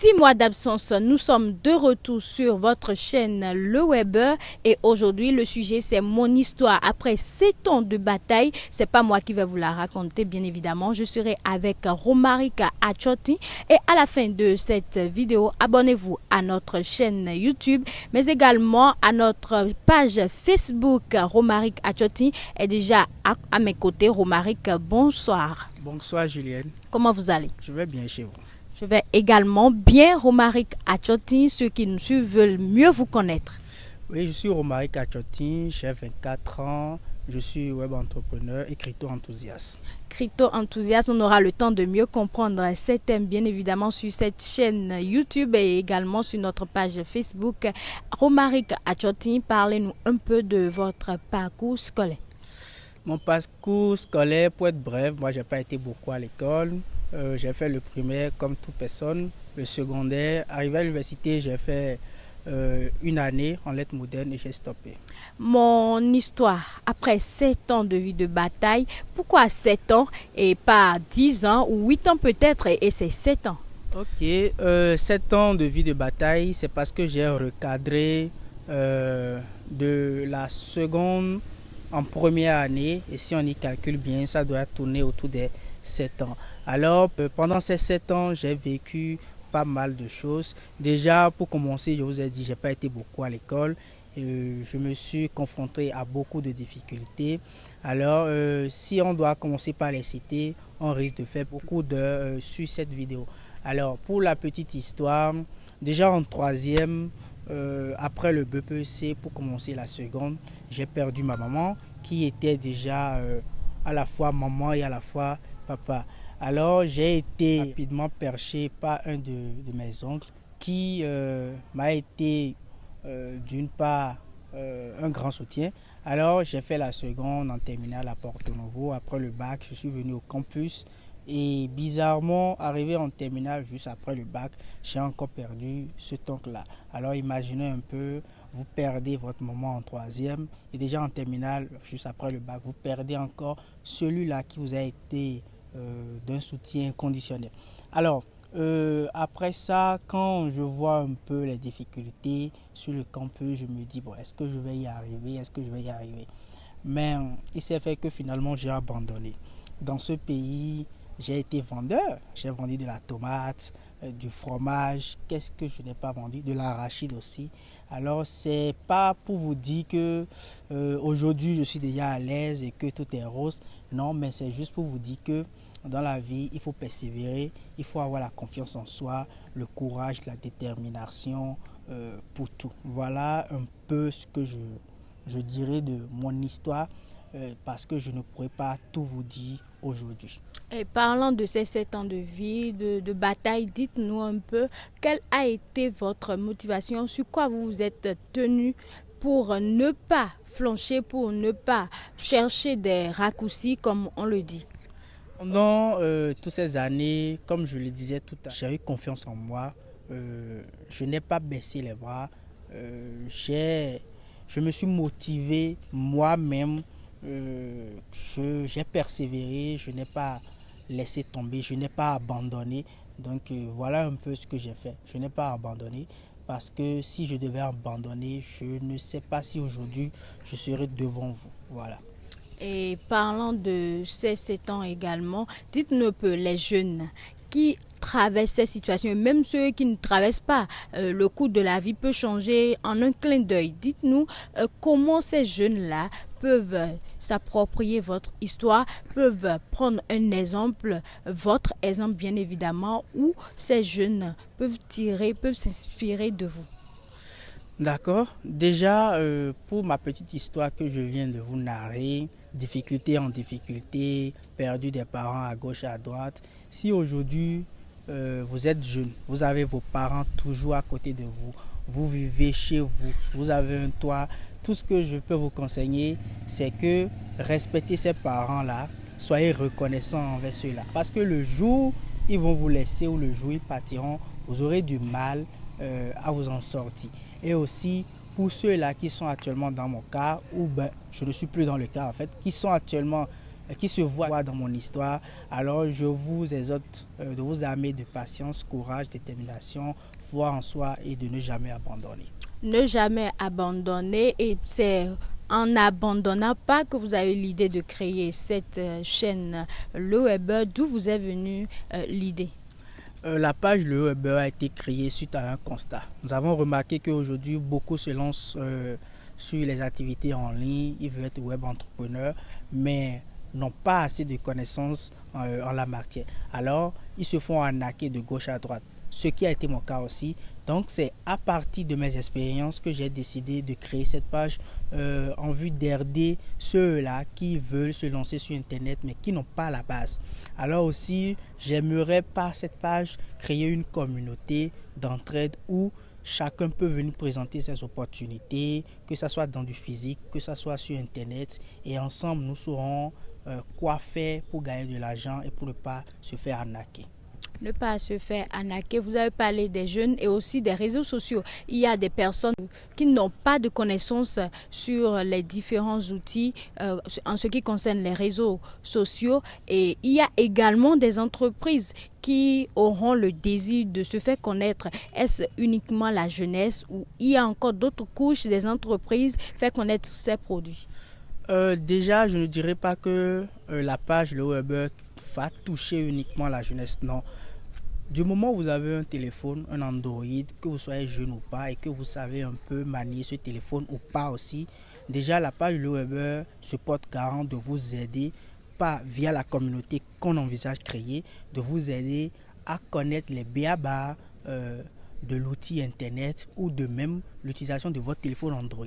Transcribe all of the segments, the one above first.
6 mois d'absence, nous sommes de retour sur votre chaîne Le Webber et aujourd'hui le sujet c'est mon histoire. Après 7 ans de bataille, c'est pas moi qui vais vous la raconter bien évidemment, je serai avec Romaric Achoti et à la fin de cette vidéo, abonnez-vous à notre chaîne YouTube mais également à notre page Facebook. Romaric Achoti est déjà à mes côtés. Romaric, bonsoir. Bonsoir Julienne. Comment vous allez? Je vais bien chez vous. Je vais également bien. Romaric Achoti, ceux qui nous suivent veulent mieux vous connaître. Oui, je suis Romaric Achoti, j'ai 24 ans, je suis web entrepreneur et crypto-enthousiaste. Crypto-enthousiaste, on aura le temps de mieux comprendre ces thèmes bien évidemment sur cette chaîne YouTube et également sur notre page Facebook. Romaric Achoti, parlez-nous un peu de votre parcours scolaire. Mon parcours scolaire, pour être bref, moi j'ai pas été beaucoup à l'école. J'ai fait le primaire comme toute personne, le secondaire. Arrivé à l'université, j'ai fait une année en lettres modernes et j'ai stoppé. Mon histoire, après 7 ans de vie de bataille, pourquoi 7 ans et pas 10 ans ou 8 ans peut-être et c'est 7 ans? Ok, 7 ans de vie de bataille, c'est parce que j'ai recadré de la seconde en première année et si on y calcule bien, ça doit tourner autour des 7 ans. Alors, pendant ces 7 ans, j'ai vécu pas mal de choses. Déjà, pour commencer, je vous ai dit, j'ai pas été beaucoup à l'école. Je me suis confronté à beaucoup de difficultés. Alors, si on doit commencer par les citer, on risque de faire beaucoup d'heures sur cette vidéo. Alors, pour la petite histoire, déjà en troisième, après le BPC, pour commencer la seconde, j'ai perdu ma maman qui était déjà à la fois maman et à la fois papa. Alors j'ai été rapidement perché par un de mes oncles qui m'a été d'une part un grand soutien. Alors j'ai fait la seconde en terminale à Porto Novo. Après le bac, je suis venu au campus. Et bizarrement, arrivé en terminale juste après le bac, j'ai encore perdu cet oncle-là. Alors imaginez un peu, vous perdez votre maman en troisième et déjà en terminale, juste après le bac, vous perdez encore celui-là qui vous a été d'un soutien conditionnel. Alors, après ça, quand je vois un peu les difficultés sur le campus, je me dis, bon, est-ce que je vais y arriver? Est-ce que je vais y arriver? Mais il s'est fait que finalement, j'ai abandonné. Dans ce pays, j'ai été vendeur. J'ai vendu de la tomate, du fromage. Qu'est-ce que je n'ai pas vendu? De l'arachide aussi. Alors, c'est pas pour vous dire que aujourd'hui je suis déjà à l'aise et que tout est rose. Non, mais c'est juste pour vous dire que dans la vie, il faut persévérer, il faut avoir la confiance en soi, le courage, la détermination pour tout. Voilà un peu ce que je dirais de mon histoire parce que je ne pourrais pas tout vous dire aujourd'hui. Et parlant de ces 7 ans de vie, de bataille, dites-nous un peu quelle a été votre motivation, sur quoi vous vous êtes tenu pour ne pas flancher, pour ne pas chercher des raccourcis comme on le dit. Pendant toutes ces années, comme je le disais tout à l'heure, j'ai eu confiance en moi. Je n'ai pas baissé les bras. Je me suis motivé moi-même. J'ai persévéré. Je n'ai pas laissé tomber. Je n'ai pas abandonné. Donc voilà un peu ce que j'ai fait. Je n'ai pas abandonné parce que si je devais abandonner, je ne sais pas si aujourd'hui je serais devant vous. Voilà. Et parlant de ces 7 ans également, dites-nous un peu les jeunes qui traversent ces situations, et même ceux qui ne traversent pas, le cours de la vie peut changer en un clin d'œil. Dites-nous comment ces jeunes-là peuvent s'approprier votre histoire, peuvent prendre un exemple, votre exemple bien évidemment, où ces jeunes peuvent s'inspirer de vous. D'accord. Déjà, pour ma petite histoire que je viens de vous narrer, difficulté en difficulté, perdu des parents à gauche et à droite, si aujourd'hui vous êtes jeune, vous avez vos parents toujours à côté de vous, vous vivez chez vous, vous avez un toit, tout ce que je peux vous conseiller, c'est que respectez ces parents-là, soyez reconnaissants envers ceux-là. Parce que le jour où ils vont vous laisser ou le jour où ils partiront, vous aurez du mal à vous en sortir. Et aussi pour ceux-là qui sont actuellement dans mon cas, ou ben je ne suis plus dans le cas en fait, qui sont actuellement qui se voient dans mon histoire. Alors je vous exhorte de vous armer de patience, courage, détermination, foi en soi et de ne jamais abandonner. Ne jamais abandonner, et c'est en n'abandonnant pas que vous avez eu l'idée de créer cette chaîne Le Weber. D'où vous est venue l'idée? La page Le Weber a été créée suite à un constat. Nous avons remarqué qu'aujourd'hui, beaucoup se lancent sur les activités en ligne, ils veulent être web entrepreneurs, mais n'ont pas assez de connaissances en la matière. Alors, ils se font arnaquer de gauche à droite, ce qui a été mon cas aussi. Donc, c'est à partir de mes expériences que j'ai décidé de créer cette page en vue d'aider ceux-là qui veulent se lancer sur Internet mais qui n'ont pas la base. Alors aussi, j'aimerais par cette page créer une communauté d'entraide où chacun peut venir présenter ses opportunités, que ce soit dans du physique, que ce soit sur Internet. Et ensemble, nous saurons quoi faire pour gagner de l'argent et pour ne pas se faire arnaquer. Ne pas se faire arnaquer. Vous avez parlé des jeunes et aussi des réseaux sociaux. Il y a des personnes qui n'ont pas de connaissances sur les différents outils en ce qui concerne les réseaux sociaux. Et il y a également des entreprises qui auront le désir de se faire connaître. Est-ce uniquement la jeunesse ou il y a encore d'autres couches des entreprises faire connaître ces produits? Déjà, je ne dirais pas que la page Le Weber va toucher uniquement la jeunesse. Non. Du moment où vous avez un téléphone, un Android, que vous soyez jeune ou pas et que vous savez un peu manier ce téléphone ou pas aussi, déjà la page Le Weber se porte garant de vous aider, pas via la communauté qu'on envisage créer, de vous aider à connaître les b.a.-ba de l'outil Internet ou de même l'utilisation de votre téléphone Android.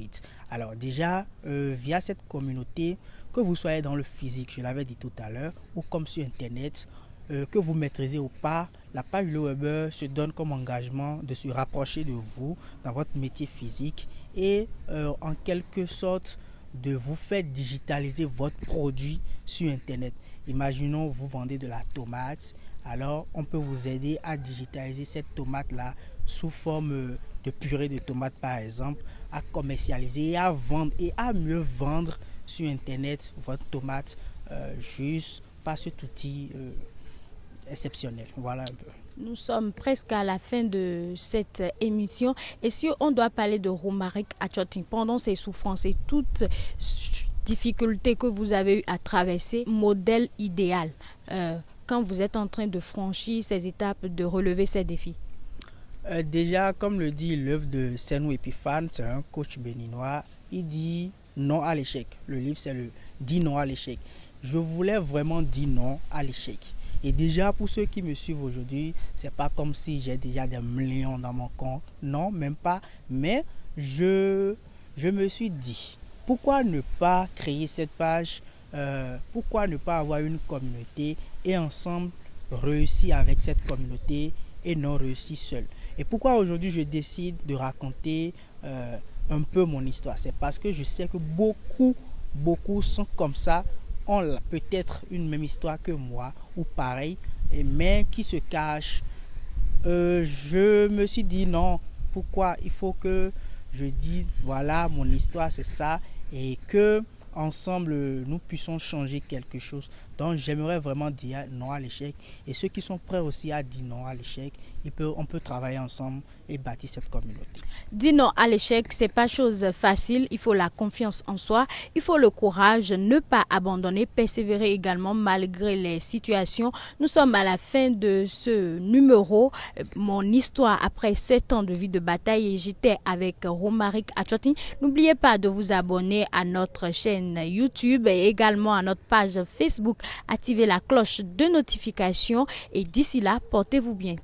Alors déjà, via cette communauté, que vous soyez dans le physique, je l'avais dit tout à l'heure, ou comme sur Internet, que vous maîtrisez ou pas, la page Le Weber se donne comme engagement de se rapprocher de vous dans votre métier physique et en quelque sorte de vous faire digitaliser votre produit sur Internet. Imaginons vous vendez de la tomate, alors on peut vous aider à digitaliser cette tomate-là sous forme de purée de tomate par exemple, à commercialiser et à vendre et à mieux vendre sur Internet votre tomate juste par cet outil exceptionnel. Voilà un peu. Nous sommes presque à la fin de cette émission et si on doit parler de Romaric Achoti pendant ses souffrances et toutes difficultés que vous avez eu à traverser, modèle idéal quand vous êtes en train de franchir ces étapes, de relever ces défis? Déjà, comme le dit l'œuvre de Senou Epiphane, c'est un coach béninois, il dit non à l'échec. Le livre, c'est le dit non à l'échec. Je voulais vraiment dire non à l'échec. Et déjà, pour ceux qui me suivent aujourd'hui, c'est pas comme si j'ai déjà des millions dans mon compte. Non, même pas. Mais je me suis dit, pourquoi ne pas créer cette page? Pourquoi ne pas avoir une communauté et ensemble réussir avec cette communauté et non réussir seul? Et pourquoi aujourd'hui je décide de raconter un peu mon histoire? C'est parce que je sais que beaucoup sont comme ça, ont peut-être une même histoire que moi ou pareil, mais qui se cachent. Je me suis dit non, pourquoi il faut que je dise voilà mon histoire c'est ça et que ensemble nous puissions changer quelque chose. Donc j'aimerais vraiment dire non à l'échec et ceux qui sont prêts aussi à dire non à l'échec, on peut travailler ensemble et bâtir cette communauté. Dire non à l'échec, c'est pas chose facile. Il faut la confiance en soi, il faut le courage, ne pas abandonner, persévérer également malgré les situations. Nous sommes à la fin de ce numéro, mon histoire après 7 ans de vie de bataille et j'étais avec Romaric Achoti. N'oubliez pas de vous abonner à notre chaîne YouTube et également à notre page Facebook. Activez la cloche de notification et d'ici là, portez-vous bien.